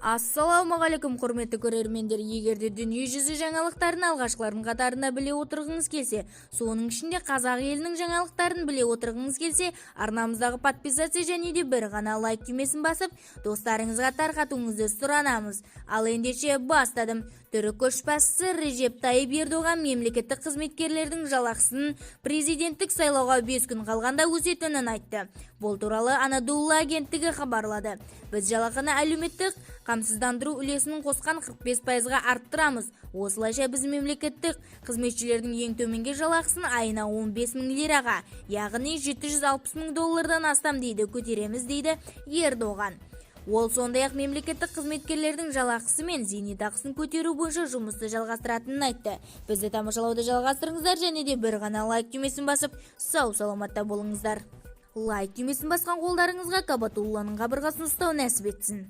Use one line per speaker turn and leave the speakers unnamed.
Ассалаумағалейкум құрметті көрермендер, егерде дүние жүзі жаңалықтарын алғашқылардың қатарына біле отырғыңыз келсе, соның ішінде қазақ елінің жаңалықтарын біле отырғыңыз келсе, арнамыздағы подписация және де бір ғана лайк түймесін басып, достарыңызға тарқатуыңызды сұранамыз. Ал ендеше бастадым. Түрік көшбасшысы Режеп Тайып Ердоған мемлекеттік қызметкерлердің жалақысын президенттік сайлауға 5 күн қалғанда өсетінін айтты. Бұл туралы Анадолу агенттігі хабарлады. Біз жалақыны әлеуметтік қамсыздандыру үлесінің қосқан 45%-ға арттырамыз. Осылайша біз мемлекеттік қызметшілердің ең төменгі жалақысын айына 15 мың лираға, яғни $760 мың астам көтереміз дейді Ердоған. Ол сондай-ақ мемлекеттік қызметкерлердің жалақысы мен зейнетақысын көтеру бойынша жұмысты жалғастыратынын айтты. Бізді тамашалауды жалғастырыңыздар және де бір ғана лайк түймесін басып, сау-саламатта болыңыздар. Лайк түймесін басқан қолдарыңызға Кабатулланың қабырғасын ұстау нәсіп етсін.